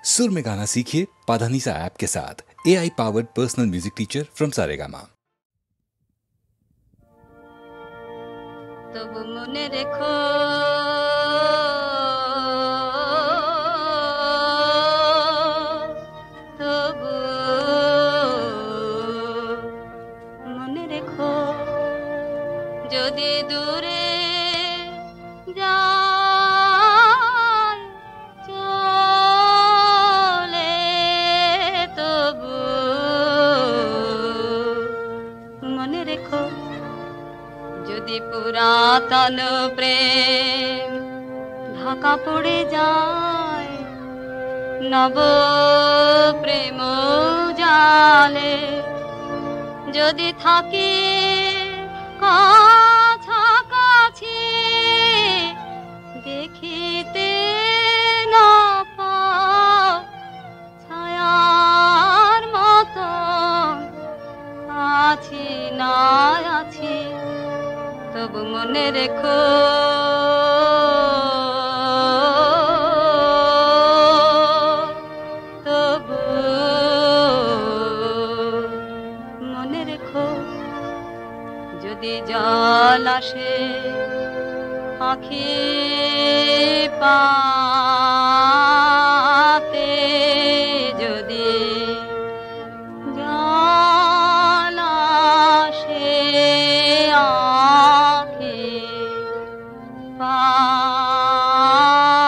सुर में गाना सीखिए पाधानीसा ऐप के साथ। AI powered personal music teacher from Saregama. তবু মনে রেখো তবু মনে রেখো যদি দূরে যায় চলে তবু মনে রেখো যদি পুরাতন প্রেম ঢাকা পড়ে যায় নব প্রেম জালে যদি থাকি কাছাকাছি দেখিতে না পাও ছায়ার মতো আছি না আছি তবু মনে রেখো তবু মনে রেখো যদি জল আসে আঁখি পাতে যদি জল আসে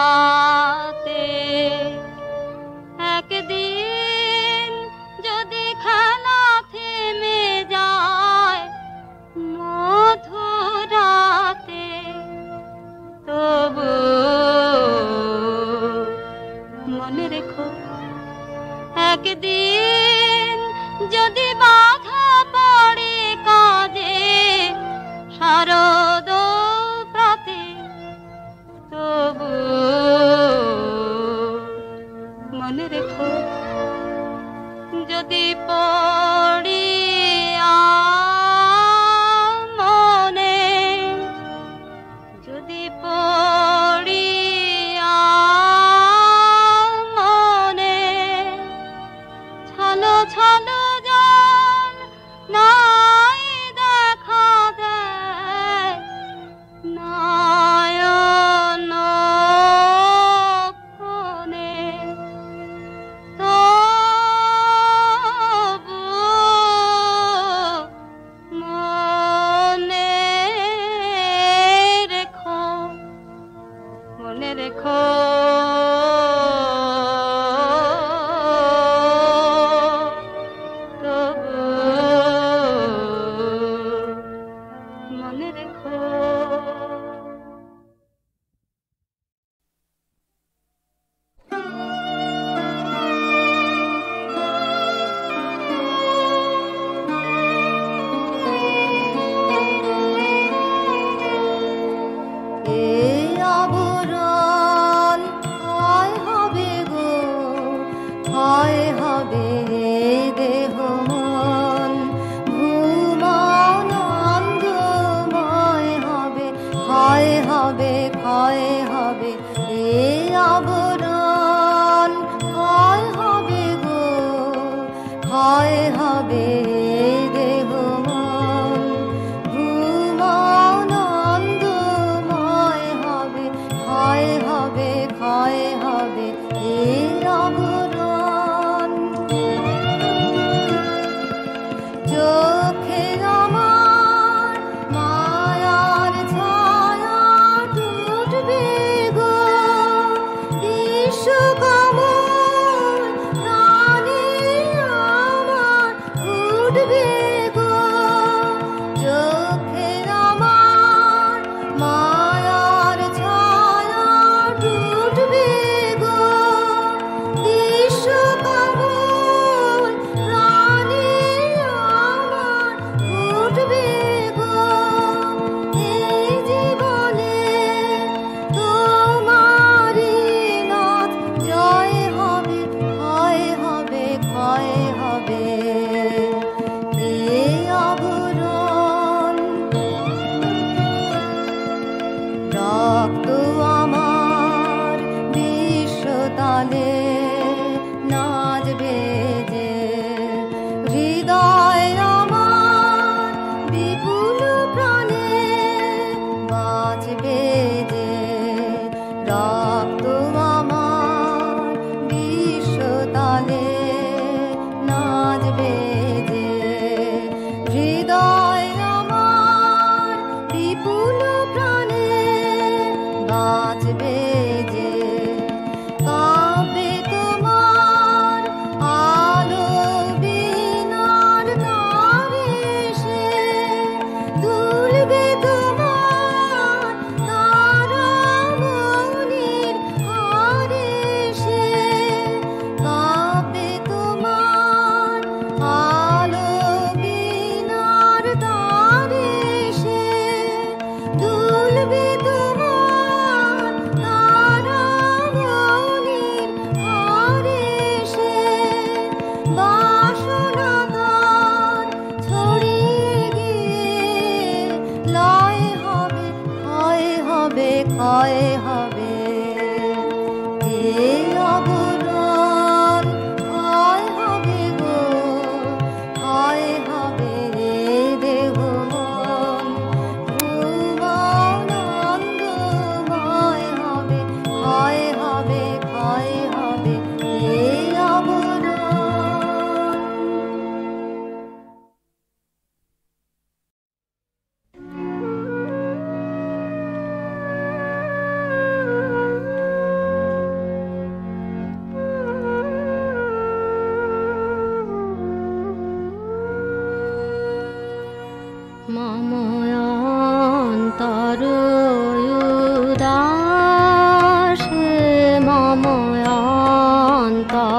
পাতে একদিন যদি খেলা থেমে যায় মধুরাতে তবু মনে রেখো একদিন যদি বাধা পড়ে কাজে শারদ প্রাতে তবু মনে রেখো যদি পড়ি মনে যদি পড়ি মনে ছালো ছালো জল নাই দেখা দেয় নয়ন কোণে তবু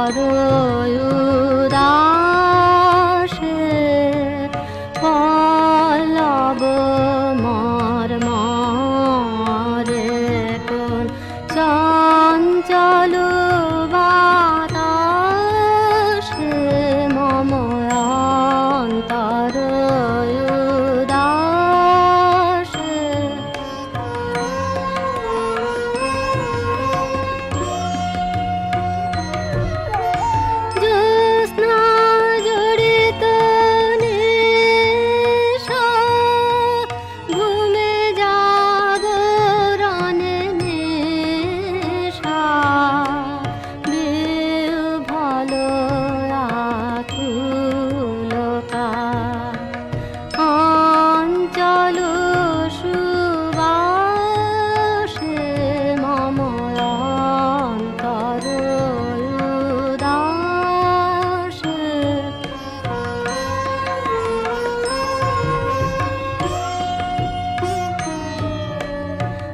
অন্তর উদাসে পল্লব মর্মরে কোন চঞ্চল বাতাসে মম অন্তর উদাসে জ্যোৎস্না জড়িত নেশা ঘুমে জাগরণে নেশা বিহ্বল আকুলতা অঞ্চল সুবাসে মম অন্তর উদাসে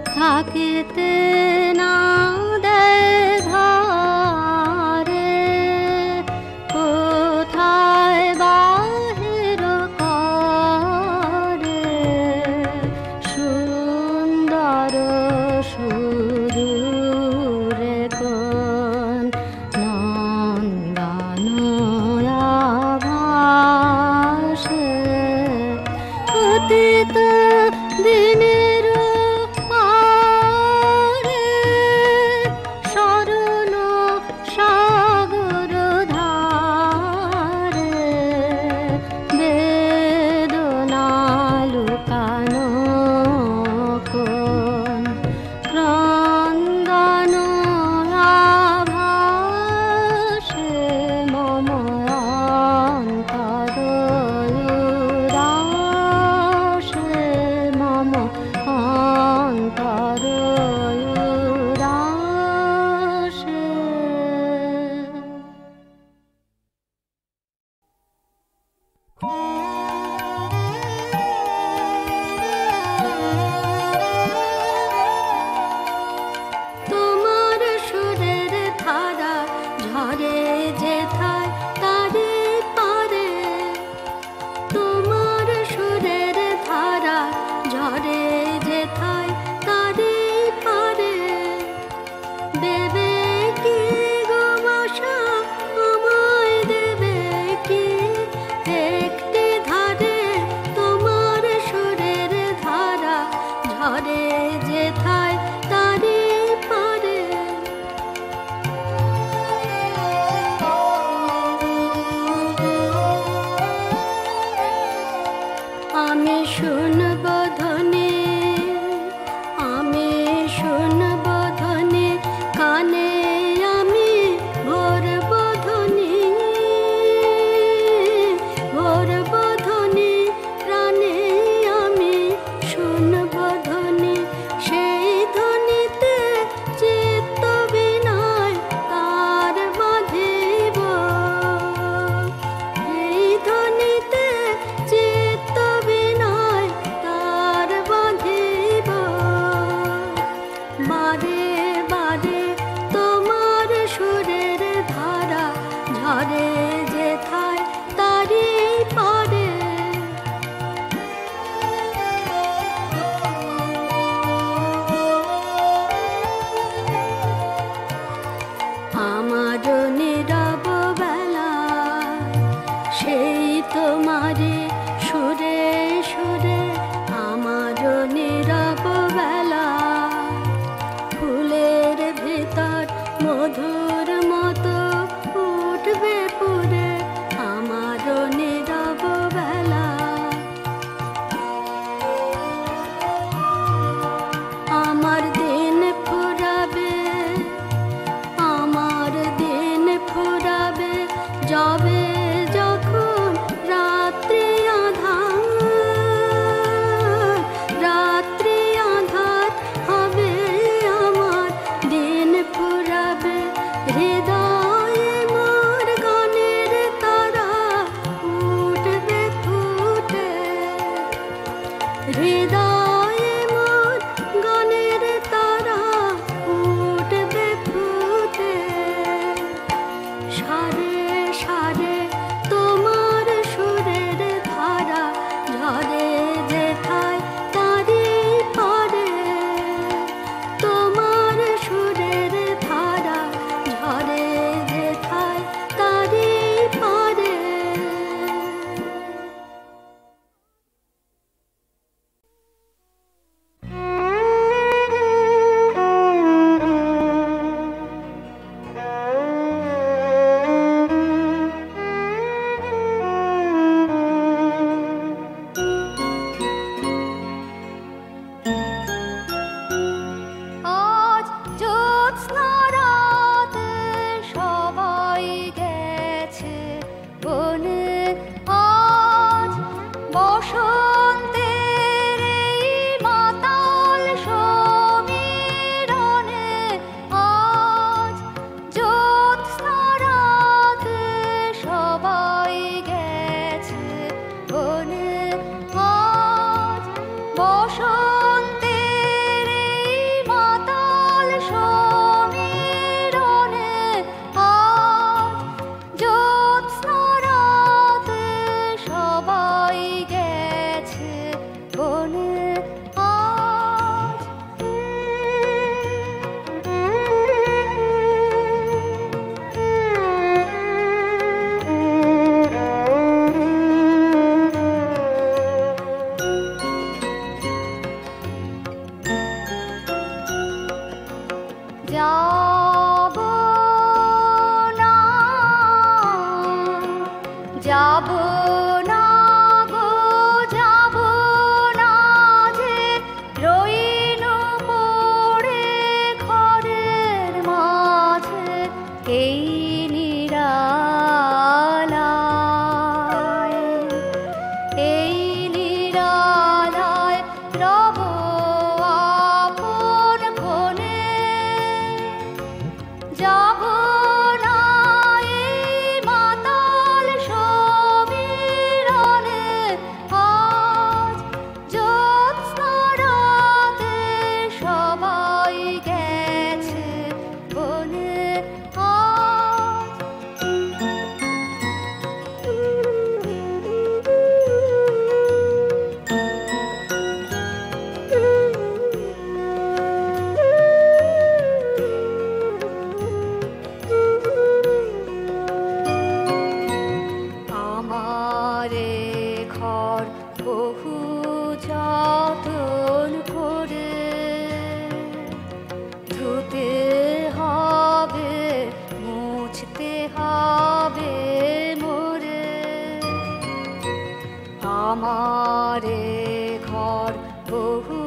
থাকিতে না দেখারে কোথায় বাহির করে সুন্দর সুদূরে কোন নন্দন আভাসে অতীত দিনের পারে শরণ সাগর ধারে বেদনা লুকানো কোন ক্রন্দন আভাসে মম অন্তর উদাসে মম অন্তর উদাসে তোমার সুরের ধারা ঝরে যেথায় তারে পারে তোমার সুরের ধারা ঝরে যেথায় তারে পারে দেবে কি গো বাসা আমায় দেবে কি একটি ধারে তোমার সুরের ধারা ঝরে যেথায় তারে পারে আমি শুনব ধ্বনি আমি শুনব ধ্বনি কানে আমি ভরব ধ্বনি ভরব ধ্বনি প্রাণে আমি শুনব ধ্বনি সেই ধ্বনিতে চিত্ত বিনয় তার বাঁধিব এই ধ্বনিতে চিত্ত বিনয় তার বাঁধিব বারে বারে তোমার সুরের ধারা ঝরে যেথায় তারি পারে আমার নীরব বেলা সেই তোমারে সুরে সুরে আমার নীরব বেলা ফুলের ভিতর মধুর মতো উঠবে পুরে আমার নীরব বেলা আমার দিন ফুরাবে আমার দিন ফুরাবে যাবে যখন রাত্রি আধার রাত্রি আধার হবে আমার দিন ফুরাবে হৃদয়ে মোর গানের তারা উঠবে ফুটে হৃদয়ে মোর গানের তারা উঠবে ফুটে সারে সারে তোমার সুরের ধারা ঝরে যেথায় তারি পারে, তোমার সুরের ধারা ঝরে যেথায় তারি পারে। আজ জ্যোৎস্না রাতে সবাই গেছে বনে, আজ বসন্তের এই মাতাল সমীরণে, আজ জ্যোৎস্না রাতে সবাই গেছে বনে, আজ বসন্তের এই মাতাল সমীরণে, আজ জ্যোৎস্না রাতে সবাই গেছে বনে, আজ। যাব না, যাব না গো, যাব না যে রইনু পড়ে ঘরের মাঝে এই নিরালায়, এই নিরালায় রব আপন কোণে। যাব না এই মাতাল সমীরণে, আজ জ্যোৎস্না রাতে সবাই গেছে বনে, আজ। আমারে ঘর বহু যতন করে ধুতে হবে, মুছতে হবে মোরে, আমারে ঘর বহু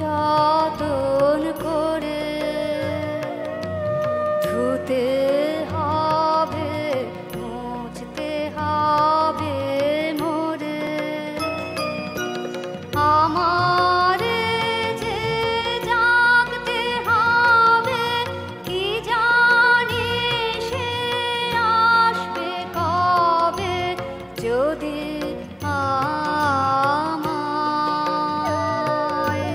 যতন করে ধুতে হবে, মুছতে হবে মোরে, আমারে যে জাগতে হবে কি জানি সে আসবে কবে, যদি আমায়,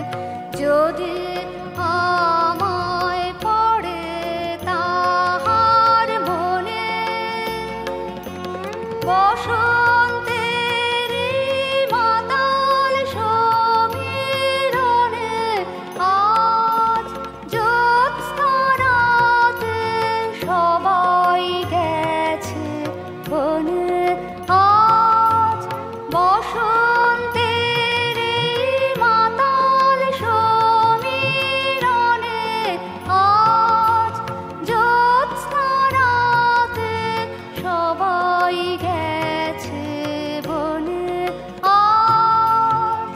যদি আমায় পড়ে তাহার মনে, বসন্তের মাতাল সমীরণে, আজ জ্যোৎস্না রাতে সবাই গেছে বনে, আজ বসন্তের মাতাল সমীরণে, আজ জ্যোৎস্না রাতে সবাই গেছে বনে, আজ।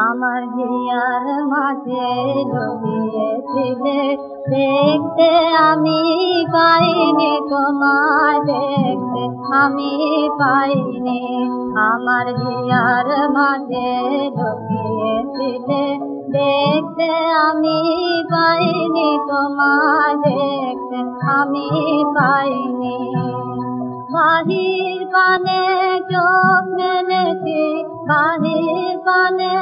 আমার হিয়ার মাঝে লুকিয়েছিলে দেখতে, আমি পাইনি তোমায় দেখতে, আমি পাইনি। আমার হিয়ার মাঝে লুকিয়েছিলে দেখতে, আমি পাইনি তোমায় দেখতে, আমি পাইনি। বাহির পানে চোখ মেলেছি, বাহির পানে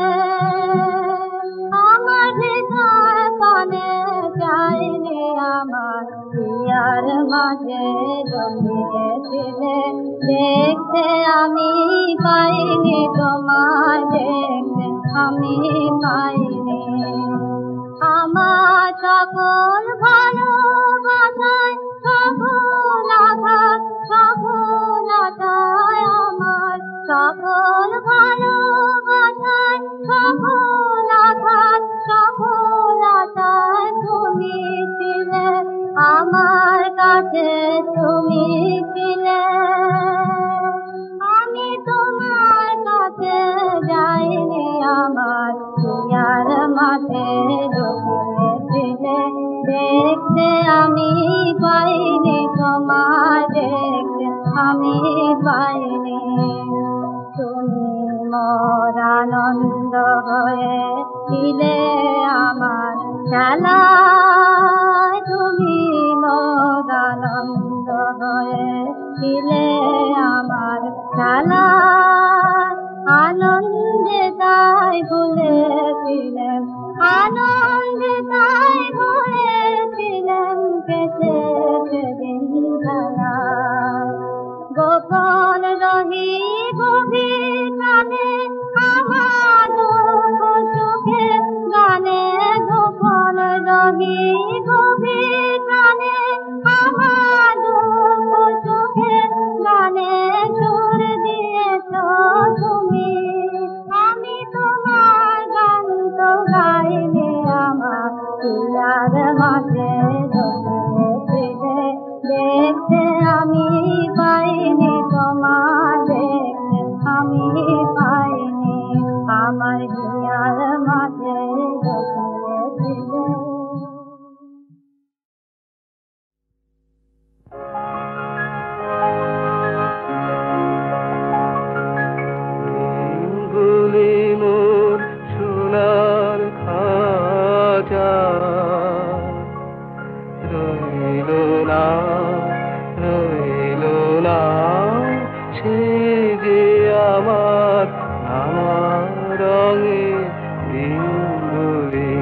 আমার হিয়ার মাঝে জমিয়েছিলে দেখতে আমি পাইনি তোমায় দেখতে আমি পাইনি আমার সকল ভালোবাসায় সফলতায় সফলতায় আমার সকল ভালোবাসায় সফলতায় সফলতায় তুমি ছিলে আমার কাছে তুমি ছিলে আমি তোমার কাছে যাইনি আমার হিয়ার মাঝে জমিয়েছিলে দেখতে আমি পাইনি তোমায় দেখতে আমি পাইনি তুমি মোর আনন্দ হয়েছিলে আমার খেলায় তুমি মোর আনন্দ হয়েছিলে আমার খেলায় আনন্দে তাই ভুলেছিলেন আনন্দে তাই ভুলেছিলেন কেটেছে দিন খেলায় গোপন রহি গভীর গানে আমার দুঃখ সুখে গানে গোপন রহি গভীর গানে আমার দুঃখ সুখে গানে সুর দিয়েছ তুমি আমি তোমার গান তো গাইনি আমার হিয়ার মাঝে জমিয়েছিলে দেখতে আমি পাইনি তোমার দেখতে আমি পাইনি আমার হিয়ার মাঝে জমিয়েছিলে গুলি মোর সোনার খাজা রইল না সে যে আমার রঙে দিনগুলি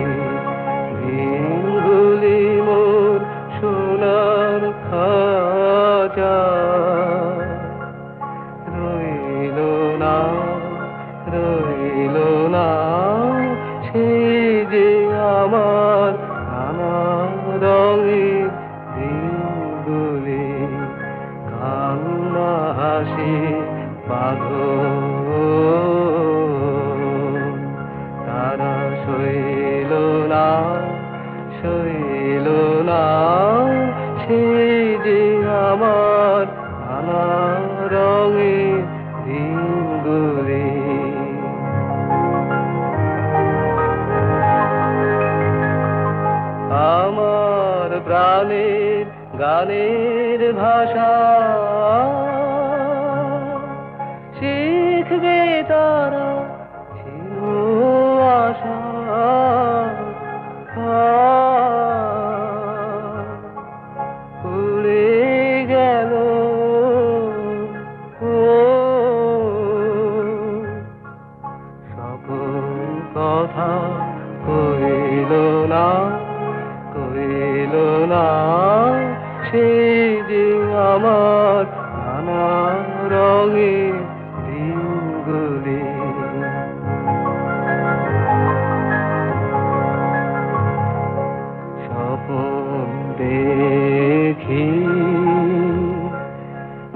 মোর সোনার খাজা রইল না সে যে আমার রঙে দিনগুলি কান্না হাসি বাঁধন তারা সইল না সে যে আমার রঙে দিনগুলি আমার প্রাণের গানের ভাষা শিখবে তারা ছিল আশা উড়ে গেল সকল কথা কইল না সে যে আমার রঙে দিনগুলি স্বপ্ন দেখি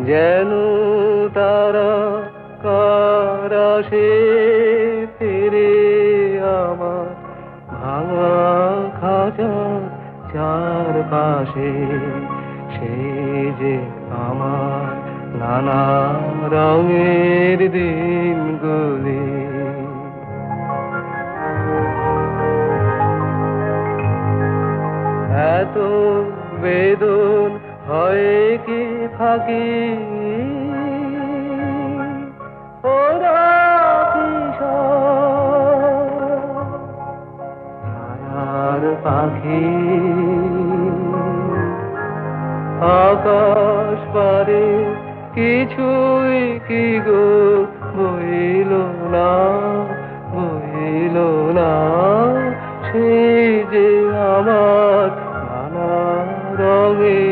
যেন তারা কারাসে ফিরে আমার ভাঙা খাঁচা চারপাশে সে যে আমার নানা রঙের দিনগুলি এত বেদন হয় কি ফাঁকি ওরা ছায়ার পাখি আকাশ পারে কিছুই কি গো বইল না সে যে আমার নানা রঙে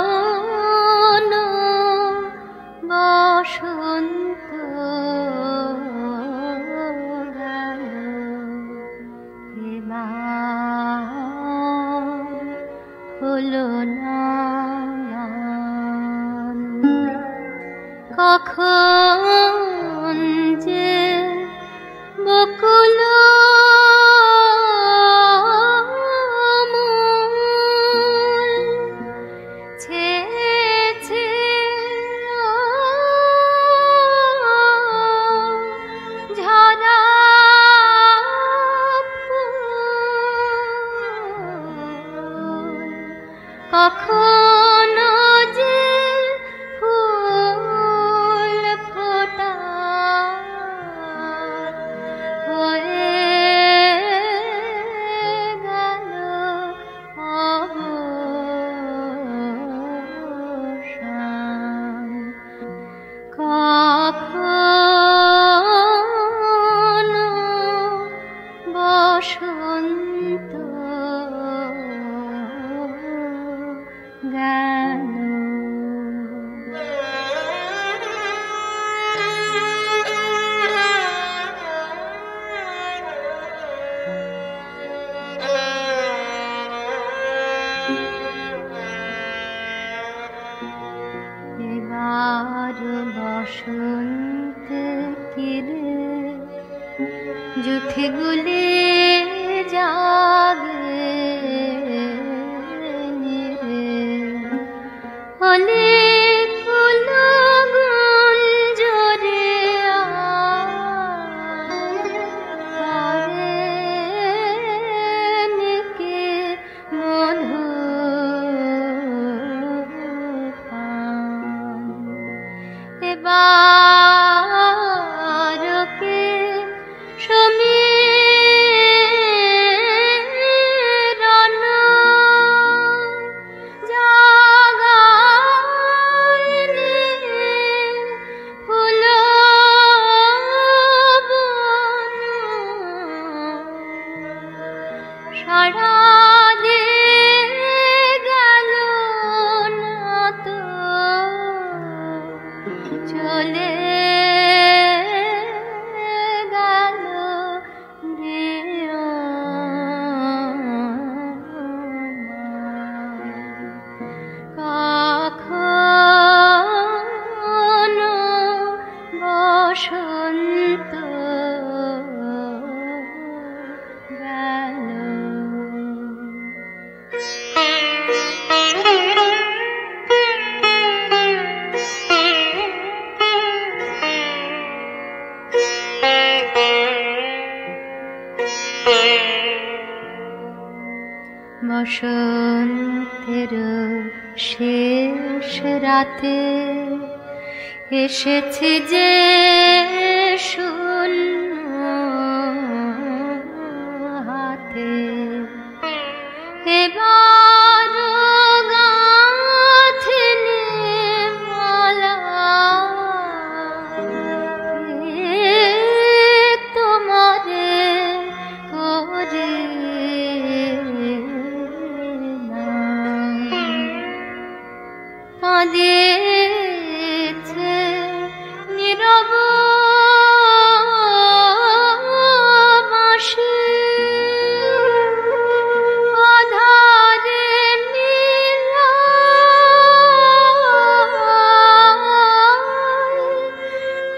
কখনো বসন্ত গেল, এবার হলো না গান। কখন যে বকুল কখনো যে ফুল ফোটা হয়ে গেল অবসান। কখনো বসন্ত গেল। এবার বসন্ত কিরে জুথি গুলি জাগে হলে কুলো গুঞ্জরে আরে নিকে মধু পান। এবার কে সমীরণ জাগাইলে ফুল বন সারা দিয়ে গেল না তো চলে গেল কখনো বসন্ত গেল। বসন্তের শেষ রাতে এসেছে যে শূন্য হাতে, এবার গাঁথিনি মালা তোমারে করে কাঁদিয়েছে নীরব বাঁশি, আধারে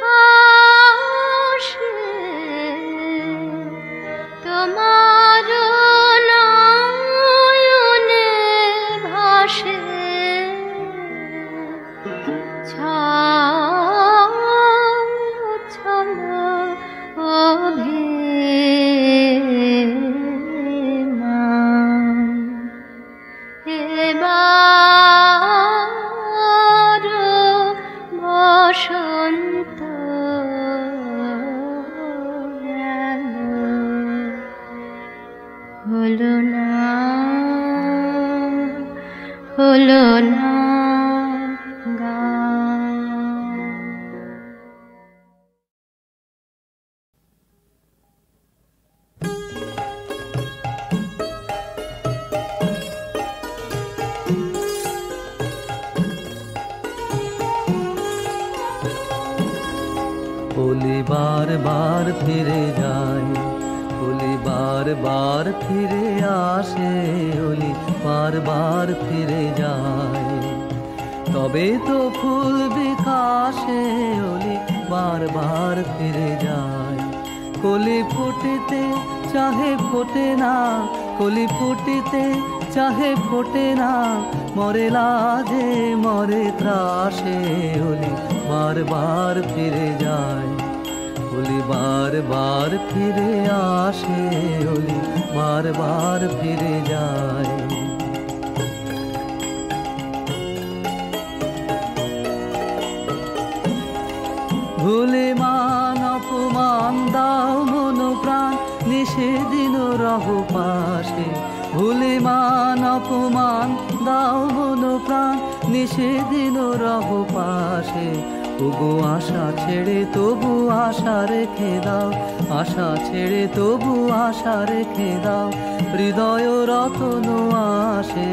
হাসে তোমার নয়নে ভাসে ছলো অভিমান। এবার বসন্ত গেল, হলো না হলো না গান। বারবার ফিরে যায়, ওলি বারবার ফিরে আসে, ওলি বারবার ফিরে যায়। তবে তো ফুল বিকাশে ওলি বারবার ফিরে যায়। কলি ফুটিতে চাহে ফোটে না, কলি ফুটিতে চাহে ফোটে না, মরে লাজে মরে ত্রাসে, ওলি বারবার ফিরে যায়, ওলি বারবার ফিরে আসে, ওলি বারবার ফিরে যায়। ভুলে মান অপমান দাও মন প্রাণ, নিষেদিন রহ পাশে। ভুলে মান অপমান দাও মন প্রাণ, নিষেদিন রহ পাশে। তবু আশা ছেড়ে তবু আশা রেখে দাও, আশা ছেড়ে তবু আশা রেখে দাও। হৃদয় রতন আসে,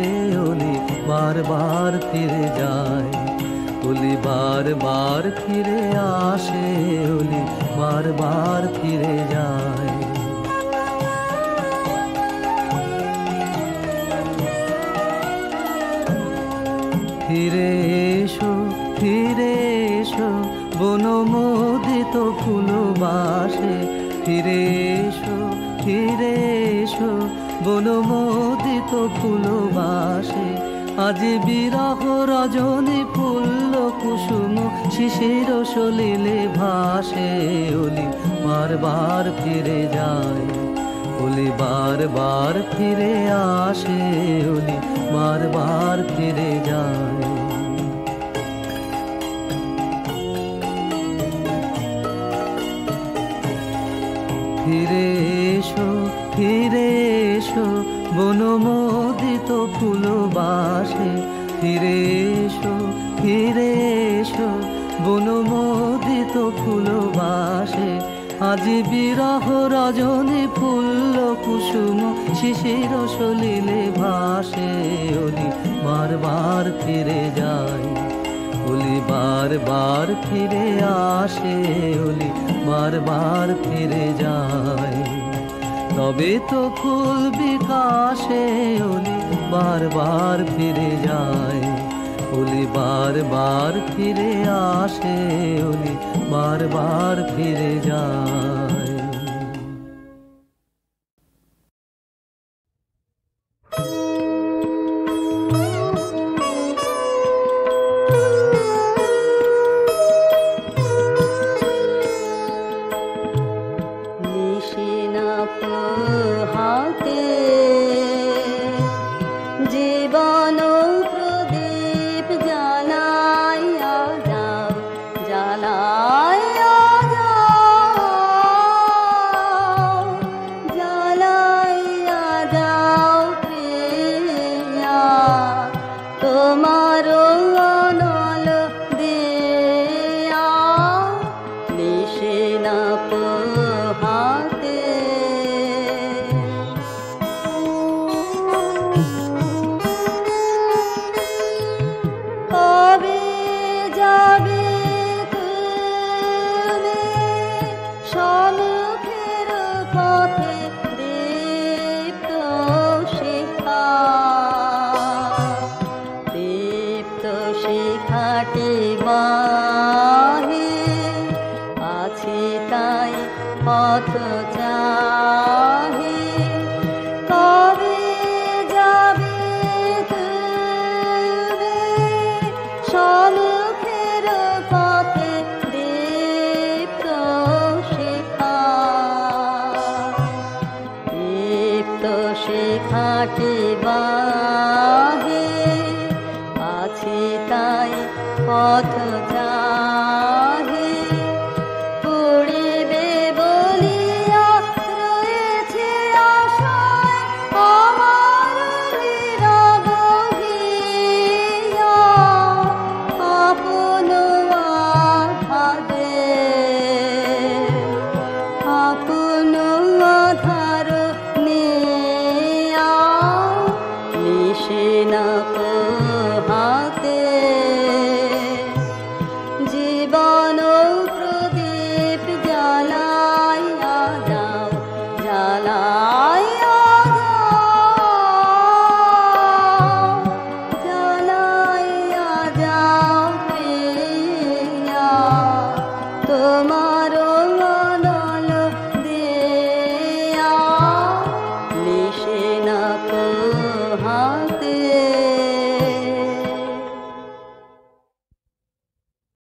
ওলি বারবার ফিরে যায়, ওলি বারবার ফিরে আসে, ওলি বারবার ফিরে যায়। ফিরে এসো ফিরে এসো বনমোদিত ফুলবাসে, ফিরে এসো ফিরে এসো বনমোদিত ফুলবাসে। আজ বিরহ রজনী ফুল্ল কুসুম শিশির সলিলে ভাসে, ওলি বারবার ফিরে যায়, ওলি বারবার ফিরে আসে, ওলি বারবার ফিরে যায়। ফিরে এসো ফিরে এসো বনমোদিত ফুলবাসে, ফিরে এসো ফিরে এসো বনমোদিত ফুলবাসে। আজ বিরহ রজনী ফুল্ল কুসুম শিশির সলিলে ভাসে, ওলি বারবার ফিরে যায়, ওলি বারবার ফিরে আসে, ওলি বারবার ফিরে যায়। তবে তো ফুল বিকাশে ওলি বারবার ফিরে যায়, ওলি বারবার ফিরে আসে, ওলি বারবার ফিরে যায়। না